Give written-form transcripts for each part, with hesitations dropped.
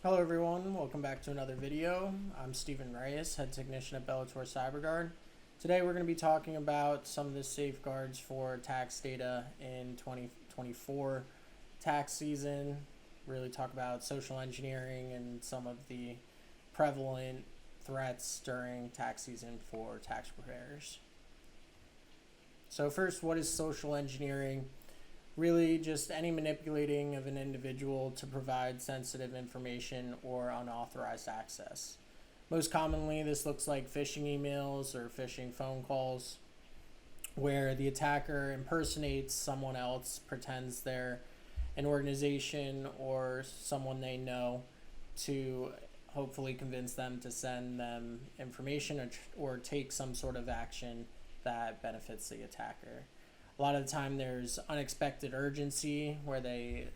Hello everyone, welcome back to another video. I'm Stephen Reyes, head technician at Bellator CyberGuard. Today we're going to be talking about some of the safeguards for tax data in 2024 tax season, really talk about social engineering and some of the prevalent threats during tax season for tax preparers. So first, what is social engineering? Really just any manipulating of an individual to provide sensitive information or unauthorized access. Most commonly, this looks like phishing emails or phishing phone calls, where the attacker impersonates someone else, pretends they're an organization or someone they know to hopefully convince them to send them information or take some sort of action that benefits the attacker. A lot of the time there's unexpected urgency where they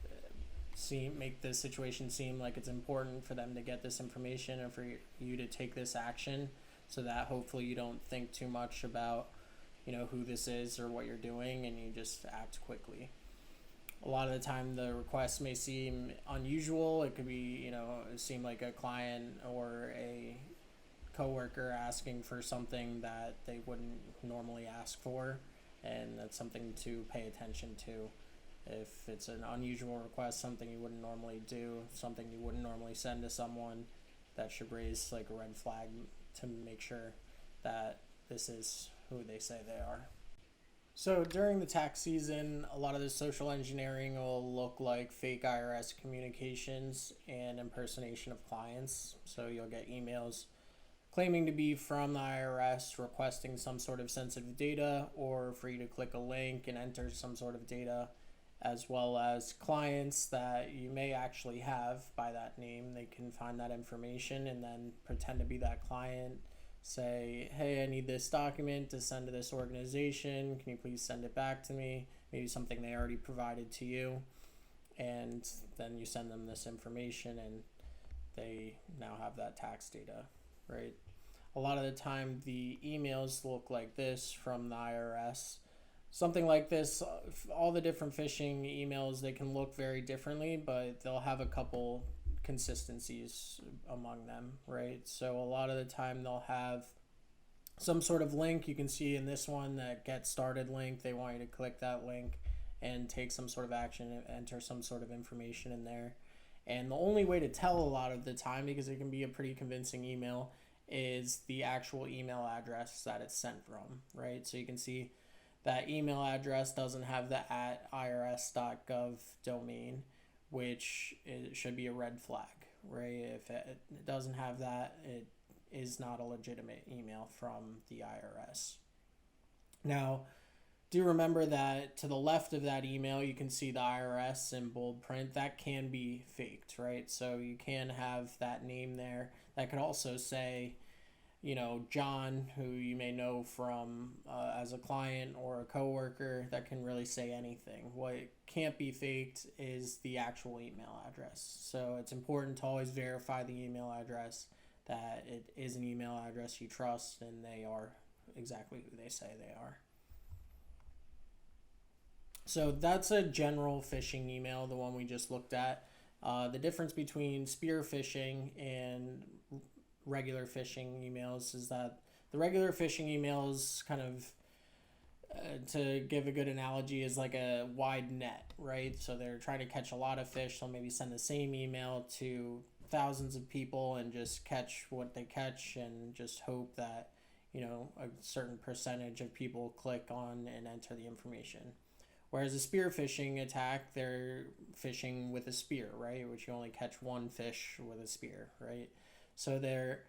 make the situation seem like it's important for them to get this information and for you to take this action, so that hopefully you don't think too much about who this is or what you're doing, and you just act quickly. A lot of the time the request may seem unusual. It could be seem like a client or a coworker asking for something that they wouldn't normally ask for, and that's something to pay attention to. If it's an unusual request, something you wouldn't normally do, something you wouldn't normally send to someone, that should raise like a red flag to make sure that this is who they say they are. So during the tax season, a lot of the social engineering will look like fake IRS communications and impersonation of clients. So you'll get emails claiming to be from the IRS, requesting some sort of sensitive data, or for you to click a link and enter some sort of data, as well as clients that you may actually have by that name. They can find that information and then pretend to be that client, say, hey, I need this document to send to this organization, can you please send it back to me? Maybe something they already provided to you, and then you send them this information and they now have that tax data. Right. A lot of the time the emails look like this from the IRS. Something like this, all the different phishing emails, they can look very differently, but they'll have a couple consistencies among them, right? So a lot of the time they'll have some sort of link. You can see in this one that get started link, they want you to click that link and take some sort of action and enter some sort of information in there. And the only way to tell a lot of the time, because it can be a pretty convincing email, is the actual email address that it's sent from, right? So you can see that email address doesn't have the @irs.gov domain, which should be a red flag, right? If it doesn't have that, it is not a legitimate email from the IRS. Now, do remember that to the left of that email, you can see the IRS in bold print. That can be faked, right? So you can have that name there. That could also say, John, who you may know from as a client or a coworker. That can really say anything. What can't be faked is the actual email address. So it's important to always verify the email address, that it is an email address you trust and they are exactly who they say they are. So that's a general phishing email, the one we just looked at. The difference between spear phishing and regular phishing emails is that the regular phishing emails, kind of, to give a good analogy, is like a wide net, right? So they're trying to catch a lot of fish. They'll maybe send the same email to thousands of people and just catch what they catch and just hope that, a certain percentage of people click on and enter the information. Whereas a spear phishing attack, they're fishing with a spear, right? Which you only catch one fish with a spear, right? So they're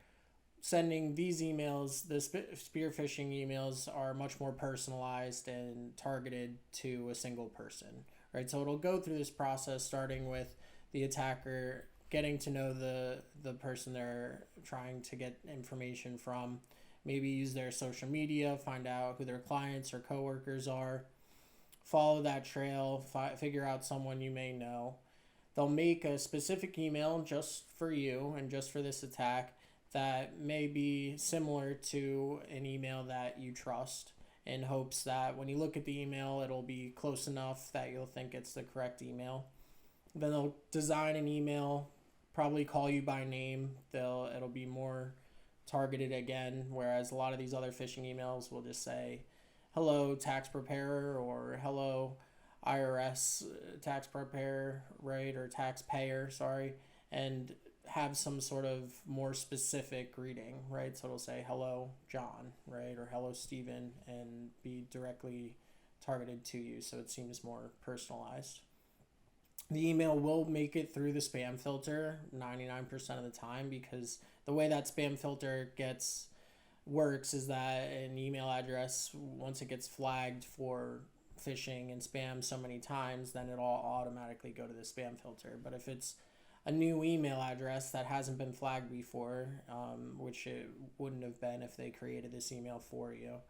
sending these emails. The spear phishing emails are much more personalized and targeted to a single person, right? So it'll go through this process, starting with the attacker getting to know the person they're trying to get information from, maybe use their social media, find out who their clients or coworkers are, follow that trail, figure out someone you may know. They'll make a specific email just for you and just for this attack that may be similar to an email that you trust, in hopes that when you look at the email, it'll be close enough that you'll think it's the correct email. Then they'll design an email probably call you by name. It'll be more targeted again, whereas a lot of these other phishing emails will just say, "Hello, tax preparer," or "Hello, IRS tax preparer," right, or taxpayer, sorry, and have some sort of more specific greeting, right? So it'll say, "Hello, John," right, or "Hello, Stephen," and be directly targeted to you, so it seems more personalized. The email will make it through the spam filter 99% of the time, because the way that spam filter works is that an email address, once it gets flagged for phishing and spam so many times, then it'll automatically go to the spam filter. But if it's a new email address that hasn't been flagged before, which it wouldn't have been if they created this email for you,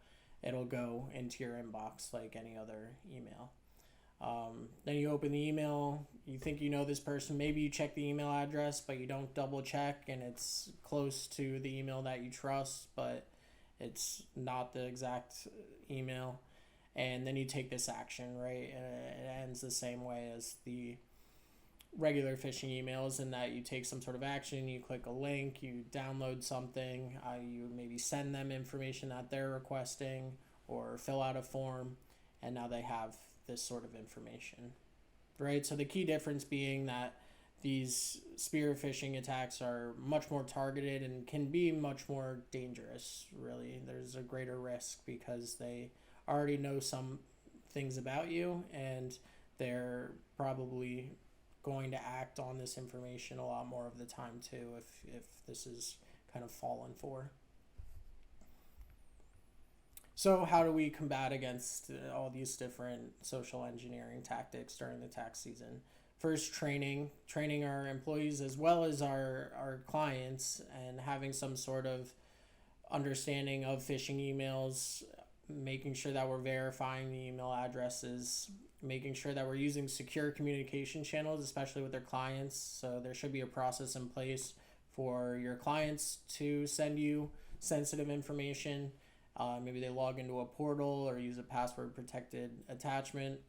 it'll go into your inbox like any other email. Then you open the email, you think you know this person, maybe you check the email address, but you don't double check, and it's close to the email that you trust, but it's not the exact email. And then you take this action, right? And it ends the same way as the regular phishing emails, in that you take some sort of action, you click a link, you download something, you maybe send them information that they're requesting, or fill out a form, and now they have this sort of information, right? So the key difference being that these spear phishing attacks are much more targeted and can be much more dangerous, really. There's a greater risk because they already know some things about you, and they're probably going to act on this information a lot more of the time too, if this is kind of fallen for. So how do we combat against all these different social engineering tactics during the tax season? First, training our employees as well as our clients, and having some sort of understanding of phishing emails, making sure that we're verifying the email addresses, making sure that we're using secure communication channels, especially with their clients. So there should be a process in place for your clients to send you sensitive information. Maybe they log into a portal or use a password protected attachment,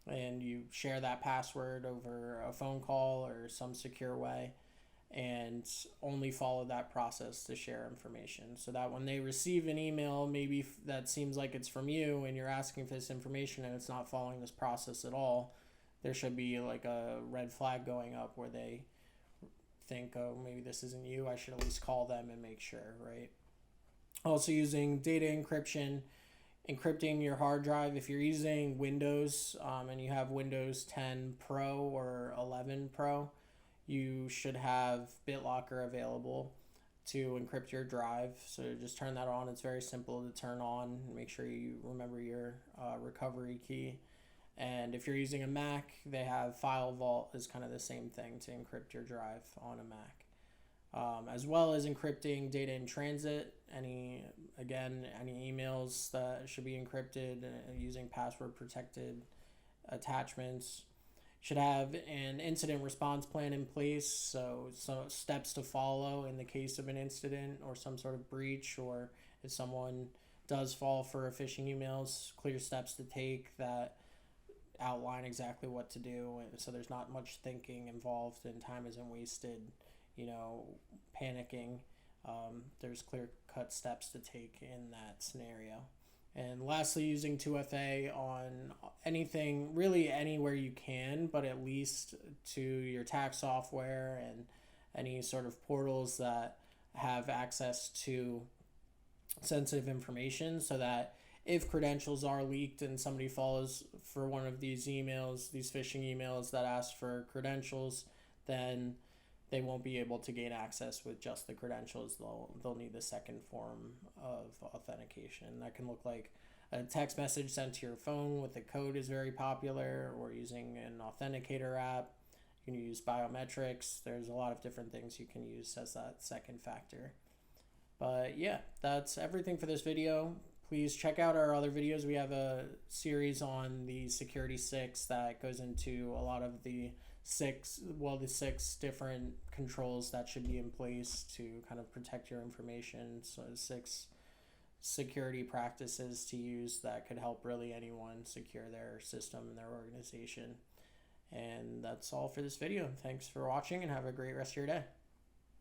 and you share that password over a phone call or some secure way, and only follow that process to share information, so that when they receive an email maybe that seems like it's from you and you're asking for this information and it's not following this process at all, there should be like a red flag going up where they think, oh, maybe this isn't you, I should at least call them and make sure, right? Also using data encryption, encrypting your hard drive. If you're using Windows and you have Windows 10 Pro or 11 Pro, you should have BitLocker available to encrypt your drive. So just turn that on. It's very simple to turn on. Make sure you remember your recovery key. And if you're using a Mac, they have File Vault is kind of the same thing to encrypt your drive on a Mac. As well as encrypting data in transit. Any emails that should be encrypted using password protected attachments. Should have an incident response plan in place, so steps to follow in the case of an incident or some sort of breach, or if someone does fall for a phishing emails, clear steps to take that outline exactly what to do, and so there's not much thinking involved and time isn't wasted, panicking. There's clear-cut steps to take in that scenario. And lastly, using 2FA on anything, really anywhere you can, but at least to your tax software and any sort of portals that have access to sensitive information, so that if credentials are leaked and somebody falls for one of these emails, these phishing emails that ask for credentials, then they won't be able to gain access with just the credentials. They'll need the second form of authentication. That can look like a text message sent to your phone with a code is very popular, or using an authenticator app. You can use biometrics. There's a lot of different things you can use as that second factor. But yeah, that's everything for this video. Please check out our other videos. We have a series on the Security 6 that goes into a lot of the six different controls that should be in place to kind of protect your information. So 6 security practices to use that could help really anyone secure their system and their organization. And that's all for this video. Thanks for watching and have a great rest of your day.